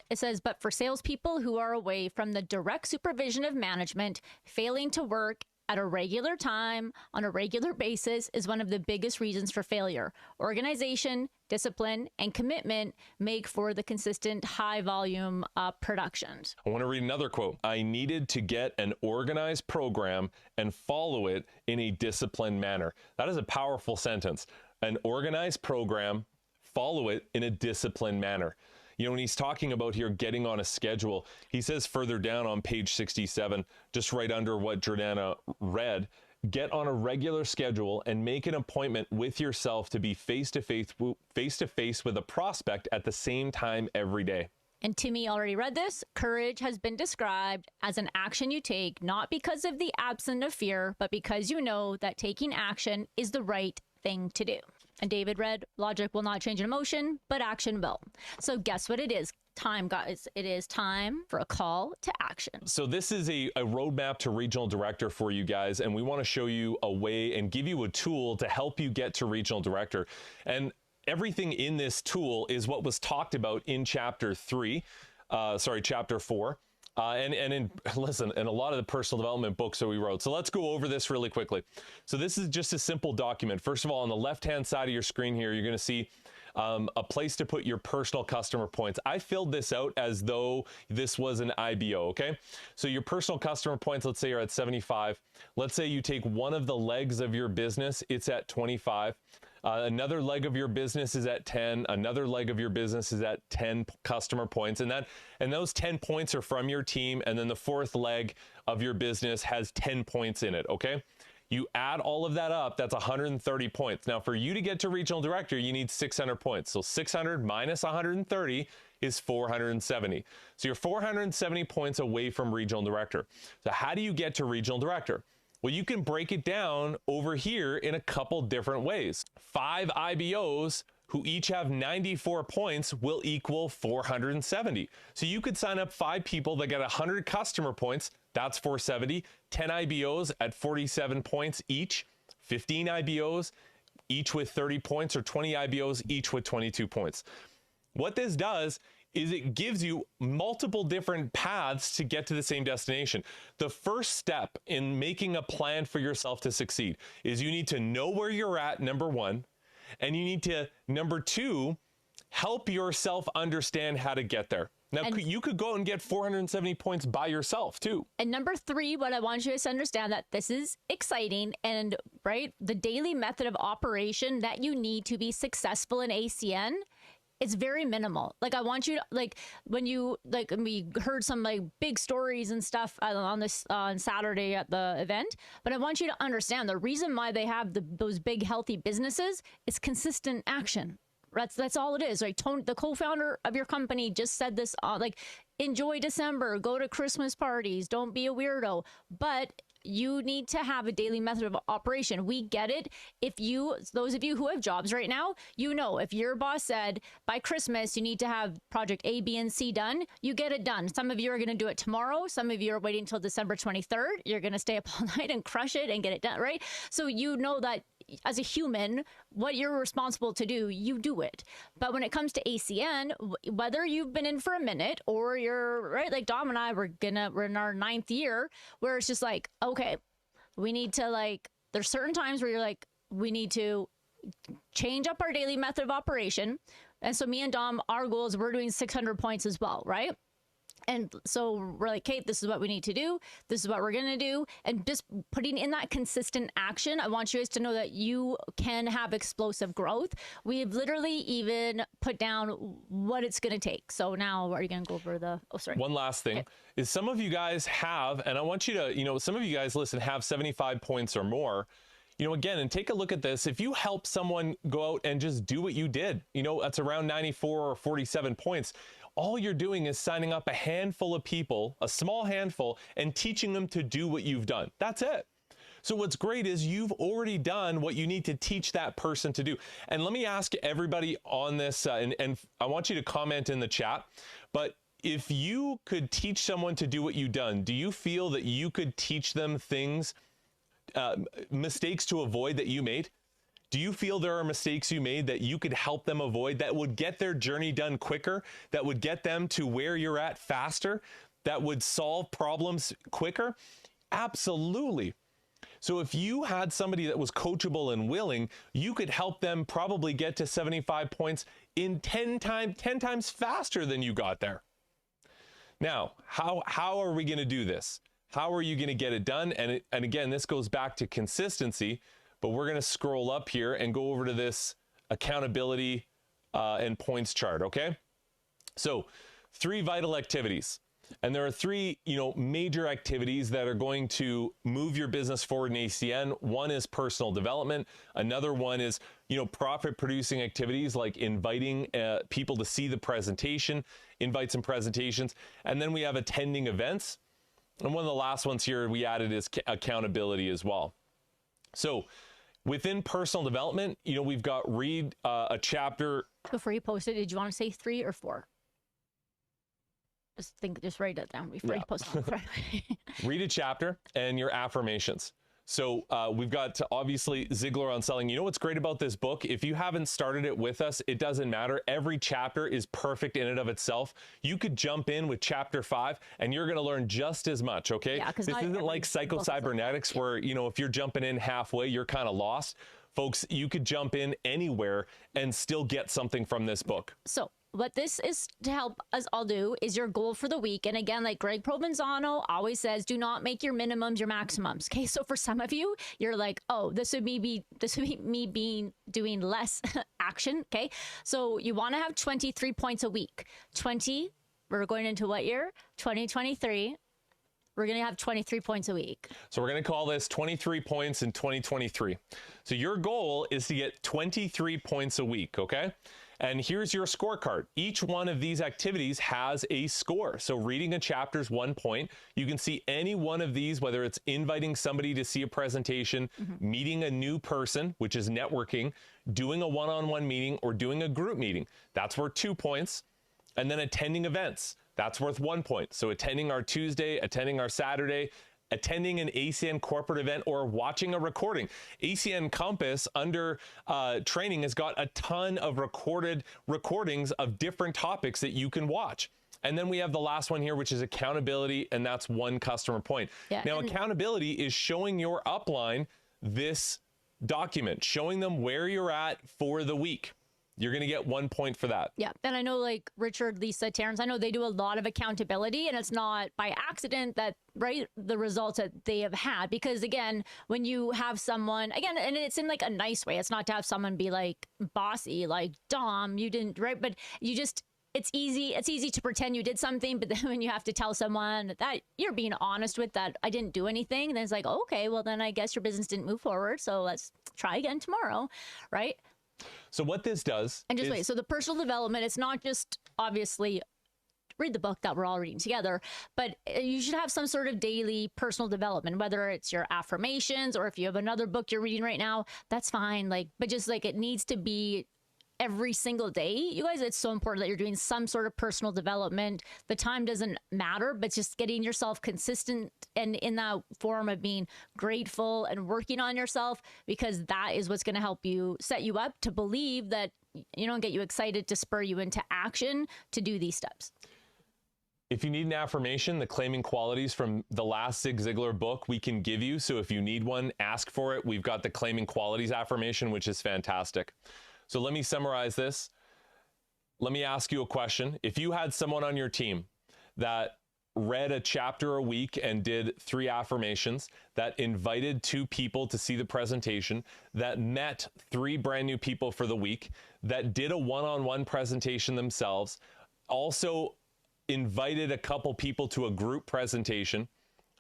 It says, but for salespeople who are away from the direct supervision of management, failing to work at a regular time on a regular basis is one of the biggest reasons for failure. Organization, discipline, and commitment make for the consistent high volume productions. I want to read another quote. I needed to get an organized program and follow it in a disciplined manner. That is a powerful sentence. An organized program, follow it in a disciplined manner. You know, when he's talking about here getting on a schedule, he says further down on page 67, just right under what Jordana read, get on a regular schedule and make an appointment with yourself to be face-to-face with a prospect at the same time every day. And Timmy already read this. Courage has been described as an action you take, not because of the absence of fear, but because you know that taking action is the right thing to do. And David read, logic will not change an emotion, but action will. So guess what it is? Time, guys. It is time for a call to action. So this is a roadmap to regional director for you guys, and we want to show you a way and give you a tool to help you get to regional director. And everything in this tool is what was talked about in chapter 4. Listen, in a lot of the personal development books that we wrote. So let's go over this really quickly. So this is just a simple document. First of all, on the left-hand side of your screen here, you're going to see a place to put your personal customer points. I filled this out as though this was an IBO, okay? So your personal customer points, let's say you're at 75. Let's say you take one of the legs of your business, it's at 25. Another leg of your business is at 10. Another leg of your business is at 10 customer points. And those 10 points are from your team. And then the fourth leg of your business has 10 points in it, okay? You add all of that up, that's 130 points. Now, for you to get to regional director, you need 600 points. So 600 minus 130 is 470. So you're 470 points away from regional director. So how do you get to regional director? Well, you can break it down over here in a couple different ways. 5 IBOs who each have 94 points will equal 470. So you could sign up 5 people that get 100 customer points, that's 470, 10 IBOs at 47 points each, 15 IBOs each with 30 points, or 20 IBOs each with 22 points. What this does is it gives you multiple different paths to get to the same destination. The first step in making a plan for yourself to succeed is you need to know where you're at, number one, and you need to, number two, help yourself understand how to get there. Now, you could go and get 470 points by yourself too. And number 3, what I want you guys to understand, that this is exciting, and right, the daily method of operation that you need to be successful in ACN, it's very minimal. Like, I want you to, like, when we heard some like big stories and stuff on Saturday at the event, but I want you to understand the reason why they have those big healthy businesses is consistent action. That's all it is. Right? Tony, the co-founder of your company, just said this, like, enjoy December, go to Christmas parties, don't be a weirdo. But you need to have a daily method of operation. We get it. Those of you who have jobs right now, you know, if your boss said by Christmas you need to have project A, B, and C done, you get it done. Some of you are going to do it tomorrow. Some of you are waiting until December 23rd. You're going to stay up all night and crush it and get it done, right? So you know that as a human, what you're responsible to do, you do it. But when it comes to ACN, whether you've been in for a minute or you're, right, like Dom and I, we're in our 9th year, where it's just like, okay, we need to, like, there's certain times where you're like, we need to change up our daily method of operation. And so me and Dom, our goal is we're doing 600 points as well, right? And so we're like, Kate, this is what we need to do. This is what we're going to do. And just putting in that consistent action, I want you guys to know that you can have explosive growth. We've literally even put down what it's going to take. So now are you going to go over the, oh, sorry. One last thing is some of you guys have, and I want you to, some of you guys listen, have 75 points or more. Again, and take a look at this. If you help someone go out and just do what you did, that's around 94 or 47 points. All you're doing is signing up a handful of people, a small handful, and teaching them to do what you've done. That's it. So what's great is you've already done what you need to teach that person to do. And let me ask everybody on this, and I want you to comment in the chat, but if you could teach someone to do what you've done, do you feel that you could teach them things, mistakes to avoid that you made? Do you feel there are mistakes you made that you could help them avoid, that would get their journey done quicker, that would get them to where you're at faster, that would solve problems quicker? Absolutely. So if you had somebody that was coachable and willing, you could help them probably get to 75 points in 10 times faster than you got there. Now, how are we going to do this? How are you going to get it done? And again, this goes back to consistency, but we're going to scroll up here and go over to this accountability and points chart, okay? So 3 vital activities. And there are 3, major activities that are going to move your business forward in ACN. One is personal development. Another one is, profit producing activities like inviting people to see the presentation, invites and presentations. And then we have attending events. And one of the last ones here we added is accountability as well. So within personal development, we've got read a chapter. Before you post it, did you want to say 3 or 4? Just write it down before you post it. Read a chapter and your affirmations. So we've got obviously Ziglar on Selling. You know what's great about this book? If you haven't started it with us, it doesn't matter. Every chapter is perfect in and of itself. You could jump in with chapter 5 and you're going to learn just as much, okay? Yeah, this isn't like Psycho-Cybernetics where, if you're jumping in halfway, you're kind of lost. Folks, you could jump in anywhere and still get something from this book. So what this is to help us all do is your goal for the week. And again, like Greg Provenzano always says, do not make your minimums your maximums. Okay. So for some of you, you're like, oh, this would be me being doing less action. Okay. So you want to have 23 points a week. We're going into what year? 2023. We're going to have 23 points a week. So we're going to call this 23 points in 2023. So your goal is to get 23 points a week. Okay. And here's your scorecard. Each one of these activities has a score. So reading a chapter is 1 point. You can see any one of these, whether it's inviting somebody to see a presentation, meeting a new person, which is networking, doing a one-on-one meeting, or doing a group meeting. That's worth 2 points. And then attending events. That's worth 1 point. So attending our Tuesday, attending our Saturday, attending an ACN corporate event, or watching a recording. ACN Compass under training has got a ton of recordings of different topics that you can watch. And then we have the last one here, which is accountability, and that's 1 customer point. Yeah, now, accountability is showing your upline this document, showing them where you're at for the week. You're going to get 1 point for that. Yeah. And I know like Richard, Lisa, Terrence, I know they do a lot of accountability, and it's not by accident that, right, the results that they have had. Because again, when you have someone, again, and it's in like a nice way, it's not to have someone be like bossy, like Dom, you didn't, right? But you just, it's easy to pretend you did something, but then when you have to tell someone that you're being honest with that, I didn't do anything, then it's like, okay, well then I guess your business didn't move forward. So let's try again tomorrow. Right. So what this does and just wait. So the personal development, it's not just obviously read the book that we're all reading together, but you should have some sort of daily personal development, whether it's your affirmations or if you have another book you're reading right now, that's fine. Like, but just like it needs to be every single day. You guys, it's so important that you're doing some sort of personal development. The time doesn't matter, but just getting yourself consistent and in that form of being grateful and working on yourself, because that is what's going to help you set you up to believe that, get you excited to spur you into action to do these steps. If you need an affirmation, the claiming qualities from the last Zig Ziglar book we can give you. So if you need one, ask for it. We've got the claiming qualities affirmation, which is fantastic. So let me summarize this. Let me ask you a question. If you had someone on your team that read a chapter a week and did 3 affirmations, that invited 2 people to see the presentation, that met 3 brand new people for the week, that did a one-on-one presentation themselves, also invited a couple people to a group presentation,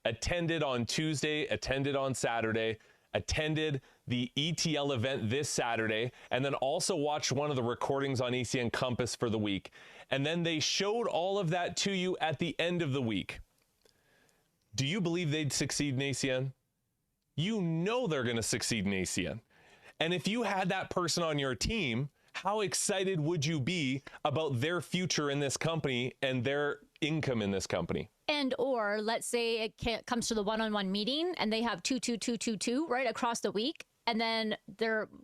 attended on Tuesday, attended on Saturday, attended the ETL event this Saturday, and then also watched one of the recordings on ACN Compass for the week. And then they showed all of that to you at the end of the week. Do you believe they'd succeed in ACN? You know they're going to succeed in ACN. And if you had that person on your team, how excited would you be about their future in this company and their income in this company? And or let's say it comes to the one-on-one meeting and they have 2, 2, 2, 2, 2 right across the week. And then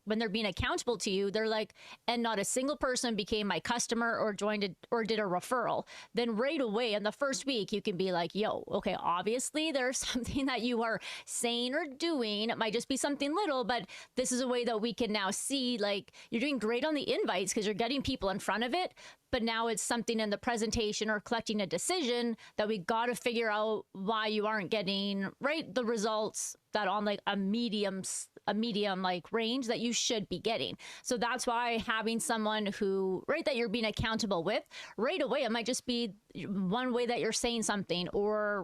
when they're being accountable to you, they're like, and not a single person became my customer or joined it or did a referral. Then right away in the first week, you can be like, yo, okay, obviously there's something that you are saying or doing. It might just be something little, but this is a way that we can now see, like, you're doing great on the invites because you're getting people in front of it. But now it's something in the presentation or collecting a decision that we got to figure out why you aren't getting the results that on like a medium like range that you should be getting. So that's why having someone who that you're being accountable with right away, it might just be one way that you're saying something, or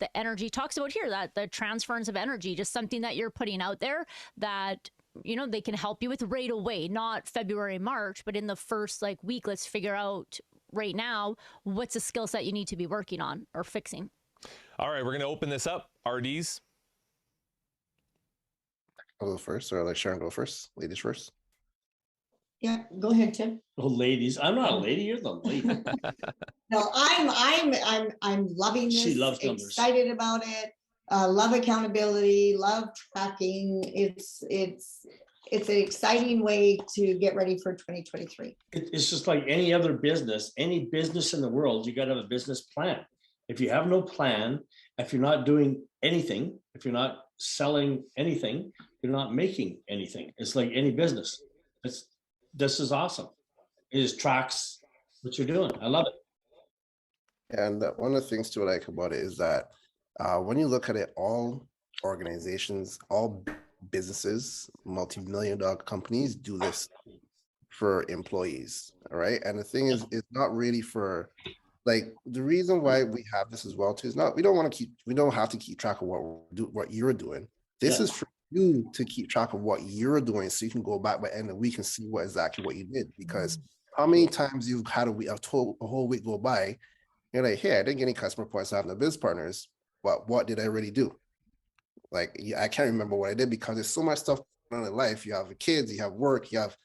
the energy talks about here, that the transference of energy, just something that you're putting out there that they can help you with right away, not February, March, but in the first week, let's figure out right now, what's a skill set you need to be working on or fixing. All right, we're going to open this up. RDs. I'll go first, or Sharon go first. Ladies first. Yeah, go ahead, Tim. Oh, ladies, I'm not a lady. You're the lady. No, I'm loving this. She loves numbers. Excited about it. Love accountability. Love tracking. It's an exciting way to get ready for 2023. It's just like any other business. Any business in the world, you got to have a business plan. If you have no plan, if you're not doing anything, if you're not selling anything, you're not making anything. It's like any business. This is awesome. It just tracks what you're doing. I love it. And one of the things to like about it is that when you look at it, all organizations, all businesses, multi-million-dollar companies do this for employees, all right? And the thing is, it's not really for the reason why we have this as well too is not we don't have to keep track of what you're doing. This is for you to keep track of what you're doing, so you can go back by the end of the week and see exactly what you did. Because how many times you've had a whole week go by, you're like, hey, I didn't get any customer points out of the business partners, but what did I really do? I can't remember what I did, because there's so much stuff going on in life. You have kids, you have work, you have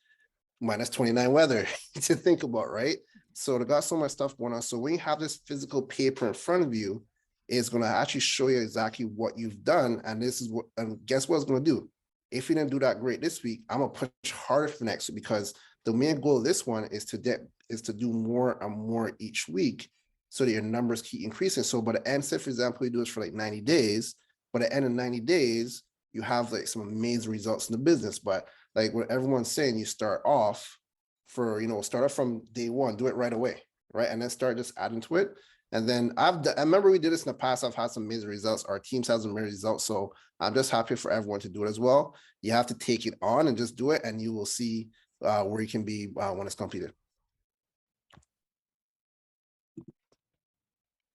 -29 weather to think about, right? So they got so much stuff going on. So when you have this physical paper in front of you, it's going to actually show you exactly what you've done. And guess what it's going to do? If you didn't do that great this week, I'm going to push harder for next week, because the main goal of this one is to do more and more each week, so that your numbers keep increasing. So by the end, say for example, you do this for 90 days, by the end of 90 days, you have some amazing results in the business. But what everyone's saying, you start off from day one, do it right away, right? And then start just adding to it. And then I remember we did this in the past. I've had some amazing results. Our teams have some amazing results. So I'm just happy for everyone to do it as well. You have to take it on and just do it, and you will see where you can be when it's completed.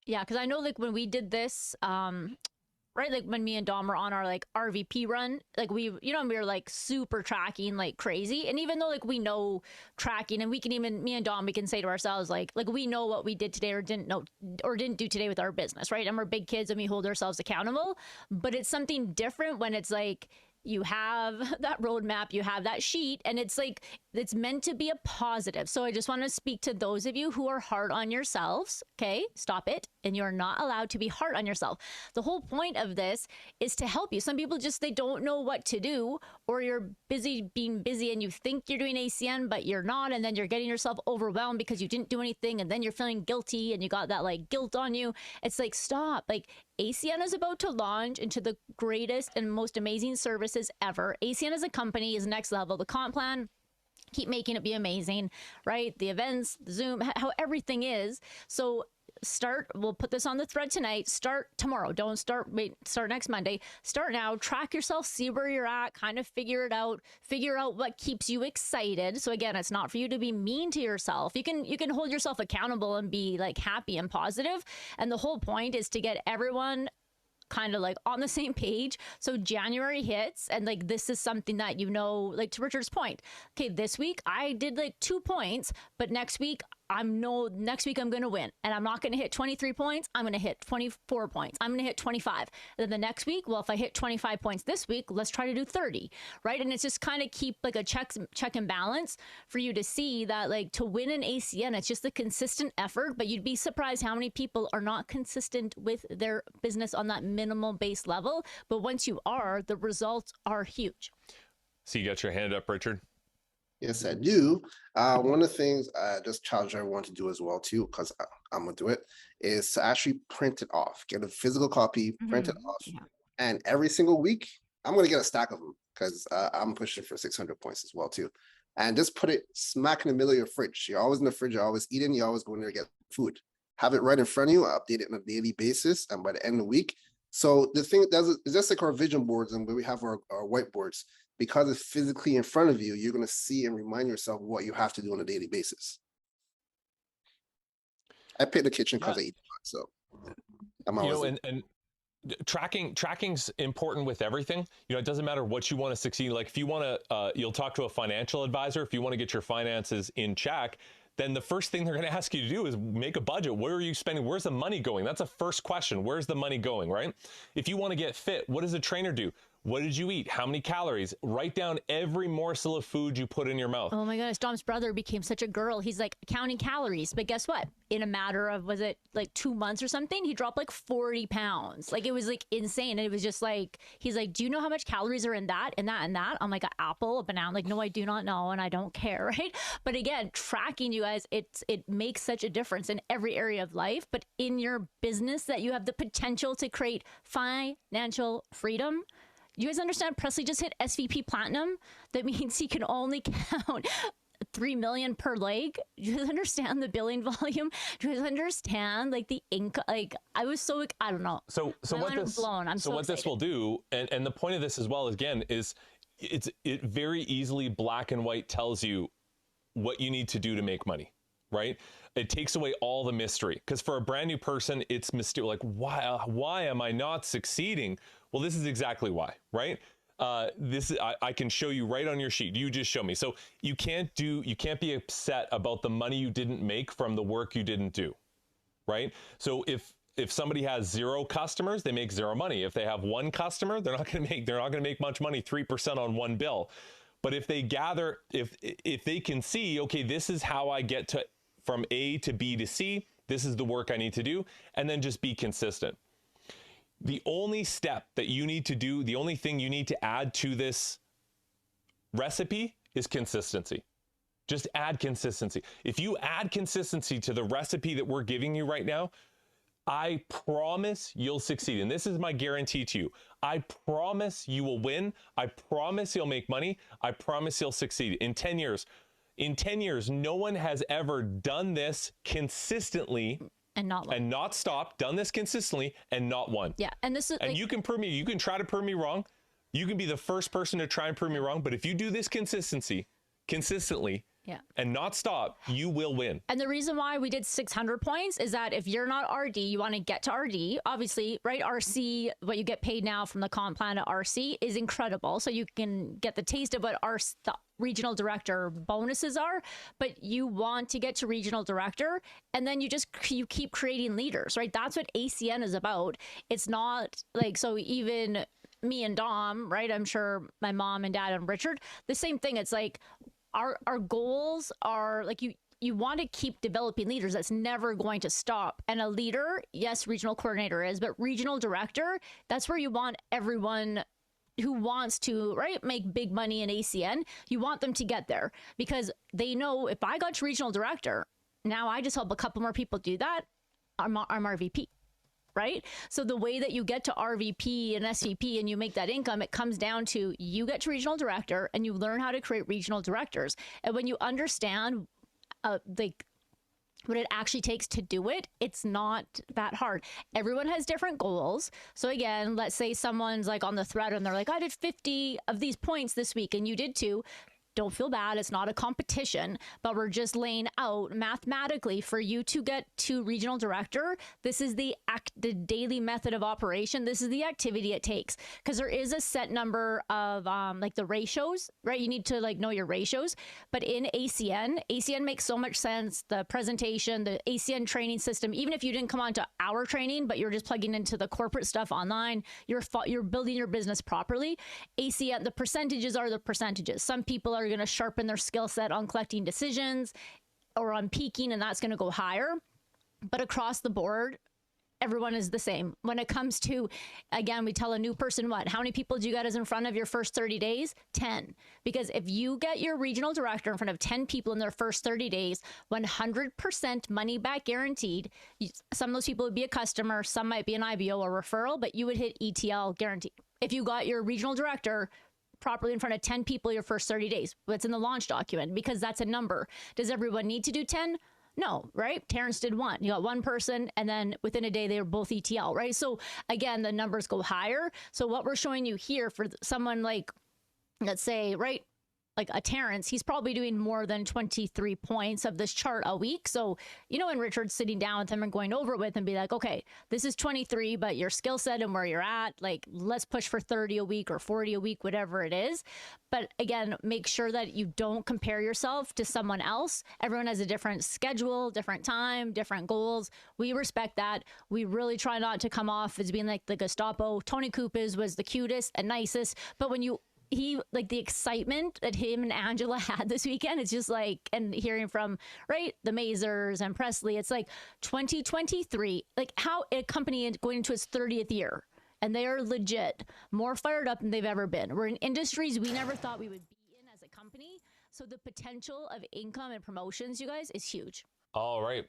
Yeah, because I know when we did this, when me and Dom were on our RVP run, we were super tracking crazy. And even though we know tracking, and we can even, me and Dom, we can say to ourselves, we know what we did today or didn't do today with our business, right? And we're big kids and we hold ourselves accountable. But it's something different when it's you have that roadmap, you have that sheet, and it's meant to be a positive. So I just want to speak to those of you who are hard on yourselves. Okay, stop it. And you're not allowed to be hard on yourself. The whole point of this is to help you. Some people they don't know what to do, or you're being busy and you think you're doing ACN, but you're not. And then you're getting yourself overwhelmed because you didn't do anything. And then you're feeling guilty and you got that guilt on you. It's stop. ACN is about to launch into the greatest and most amazing services ever. ACN as a company is next level. The comp plan, keep making it be amazing, right? The events, the Zoom, how everything is. So we'll put this on the thread tonight. Start tomorrow. Don't start next Monday. Start now. Track yourself, see where you're at, kind of figure out what keeps you excited. So again, it's not for you to be mean to yourself. You can hold yourself accountable and be happy and positive. And the whole point is to get everyone kind of on the same page. So January hits, and this is something that to Richard's point. Okay, this week I did 2 points, but next week I'm going to win, and I'm not going to hit 23 points. I'm going to hit 24 points. I'm going to hit 25. And then the next week, well, if I hit 25 points this week, let's try to do 30, right? And it's just kind of keep a check and balance for you to see that to win an ACN, it's just a consistent effort. But you'd be surprised how many people are not consistent with their business on that minimal base level. But once you are, the results are huge. See, you got your hand up, Richard. Yes, I do. One of the things I just challenge everyone to do as well too, because I'm gonna do it, is to actually print it off. Get a physical copy, print it off, Yeah. and every single week I'm gonna get a stack of them because I'm pushing for 600 points as well too. And just put it smack in the middle of your fridge. You're always in the fridge, you're always eating, you always go in there to get food. Have it right in front of you, update it on a daily basis, and by the end of the week. So the thing does it's just like our vision boards and where we have our whiteboards. Because it's physically in front of you, you're going to see and remind yourself what you have to do on a daily basis. I picked the kitchen because I eat a lot, so I'm always and tracking's important with everything. It doesn't matter what you want to succeed. Like if you want to, you'll talk to a financial advisor. If you want to get your finances in check, then the first thing they're going to ask you to do is make a budget. Where are you spending? Where's the money going? That's a first question. Where's the money going, right? If you want to get fit, what does a trainer do? What did you eat? How many calories? Write down every morsel of food you put in your mouth. Oh my goodness, Dom's brother became such a girl. He's like counting calories, but guess what? In a matter of, was it like 2 months or something? He dropped like 40 pounds. Like it was like insane. And it was just like, he's like, do you know how much calories are in that and that and that? I'm like, an apple, a banana. I'm like, no, I do not know. And I don't care, right? But again, tracking, you guys, it makes such a difference in every area of life, but in your business that you have the potential to create financial freedom. You guys understand Presley just hit SVP Platinum? That means he can only count 3 million per leg. Do you guys understand the billing volume? Do you guys understand like the income? Like I was so, I don't know. So what this blown. I'm so what this will do, and the point of this as well, again, is it very easily black and white tells you what you need to do to make money, right? It takes away all the mystery, because for a brand new person, it's mysterious. Like, why am I not succeeding? Well, this is exactly why, right? I can show you right on your sheet. You just show me. So you can't be upset about the money you didn't make from the work you didn't do, right? So if somebody has 0 customers, they make 0 money. If they have 1 customer, they're not going to make much money, 3% on 1 bill. But if they gather, if they can see, okay, this is how I get from A to B to C, this is the work I need to do, and then just be consistent. The only step that you need to do, the only thing you need to add to this recipe is consistency. Just add consistency. If you add consistency to the recipe that we're giving you right now, I promise you'll succeed. And this is my guarantee to you. I promise you will win. I promise you'll make money. I promise you'll succeed. In 10 years, no one has ever done this consistently and not stopped, done this consistently and not won. Yeah. And this is, and you can prove me, you can try to prove me wrong. You can be the first person to try and prove me wrong. But if you do this consistently, yeah, and not stop, you will win. And the reason why we did 600 points is that if you're not RD, you want to get to RD, obviously, right? RC, what you get paid now from the comp plan at RC is incredible. So you can get the taste of what the regional director bonuses are, but you want to get to regional director, and then you keep creating leaders, right? That's what ACN is about. It's not like, so even me and Dom, right? I'm sure my mom and dad and Richard, the same thing. It's like, our goals are like you want to keep developing leaders. That's never going to stop. And a leader, yes, regional coordinator is, but regional director, that's where you want everyone who wants to, right, make big money in ACN. You want them to get there because they know if I got to regional director, now I just help a couple more people do that. I'm RVP. Right? So the way that you get to RVP and SVP and you make that income, it comes down to you get to regional director and you learn how to create regional directors. And when you understand like what it actually takes to do it, it's not that hard. Everyone has different goals. So again, let's say someone's like on the thread and they're like, I did 50 of these points this week and you did too. Don't feel bad. It's not a competition, but we're just laying out mathematically for you to get to regional director. This is the daily method of operation. This is the activity it takes because there is a set number of like the ratios, right? You need to like know your ratios, but in ACN makes so much sense. The presentation, the ACN training system, even if you didn't come on to our training, but you're just plugging into the corporate stuff online, you're building your business properly. ACN, the percentages are the percentages. Some people are going to sharpen their skill set on collecting decisions or on peaking, and that's going to go higher. But across the board, everyone is the same. When it comes to, again, we tell a new person what? How many people do you get as in front of your first 30 days? 10. Because if you get your regional director in front of 10 people in their first 30 days, 100% money back guaranteed. Some of those people would be a customer, some might be an IBO or referral, but you would hit ETL guaranteed. If you got your regional director properly in front of 10 people your first 30 days, it's in the launch document because that's a number. Does everyone need to do 10? No, right? Terrence did one. You got one person, and then within a day, they were both ETL, right? So again, the numbers go higher. So what we're showing you here for someone like, let's say, right, like a Terrence, he's probably doing more than 23 points of this chart a week. So, you know, when Richard's sitting down with him and going over it with him, be like, okay, this is 23, but your skill set and where you're at, like, let's push for 30 a week or 40 a week, whatever it is. But again, make sure that you don't compare yourself to someone else. Everyone has a different schedule, different time, different goals. We respect that. We really try not to come off as being like the Gestapo. Tony Kupas was the cutest and nicest, but when you like the excitement that him and Angela had this weekend, it's just like, and hearing from, right, the Mazers and Presley, it's like 2023, like how a company going into its 30th year, and they are legit more fired up than they've ever been. We're in industries we never thought we would be in as a company. So the potential of income and promotions, you guys, is huge. All right.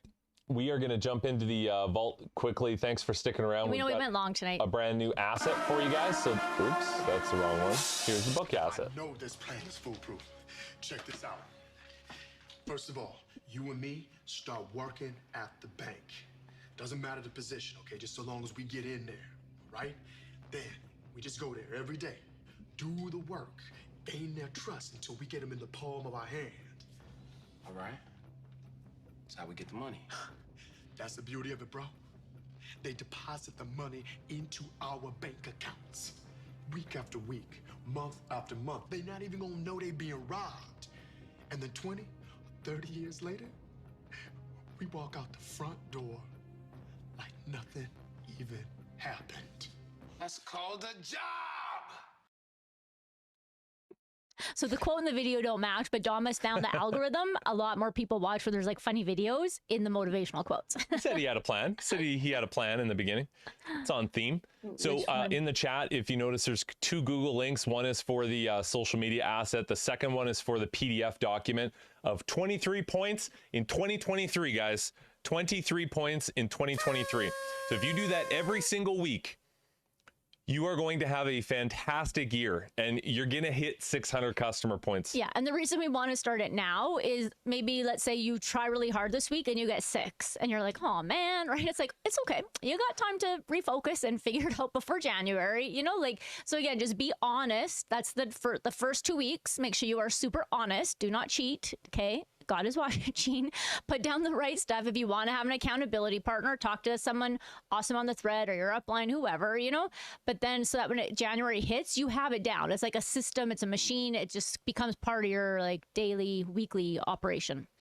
We are going to jump into the vault quickly. Thanks for sticking around. We know we went long tonight. A brand new asset for you guys. So, oops, that's the wrong one. Here's the book asset. I know this plan is foolproof. Check this out. First of all, you and me start working at the bank. Doesn't matter the position, okay? Just so long as we get in there, all right? Then we just go there every day, do the work, gain their trust until we get them in the palm of our hand. All right. That's how we get the money. That's the beauty of it, bro. They deposit the money into our bank accounts. Week after week, month after month. They not even gonna know they being robbed. And then 20, 30 years later, we walk out the front door like nothing even happened. That's called a job. So the quote in the video don't match, but Damas found the algorithm. A lot more people watch where there's like funny videos in the motivational quotes. He said he had a plan. Said he had a plan in the beginning. It's on theme. So in the chat, if you notice, there's 2 Google links. One is for the social media asset. The second one is for the PDF document of 23 points in 2023, guys. 23 points in 2023. So if you do that every single week, you are going to have a fantastic year, and you're going to hit 600 customer points. Yeah, and the reason we want to start it now is maybe, let's say you try really hard this week and you get 6, and you're like, oh man, right? It's like, it's okay. You got time to refocus and figure it out before January, you know, like, so again, just be honest. That's for the first 2 weeks. Make sure you are super honest. Do not cheat, okay? God is watching. Put down the right stuff. If you want to have an accountability partner, talk to someone awesome on the thread or your upline, whoever, you know, but then so that when January hits, you have it down. It's like a system. It's a machine. It just becomes part of your like daily, weekly operation.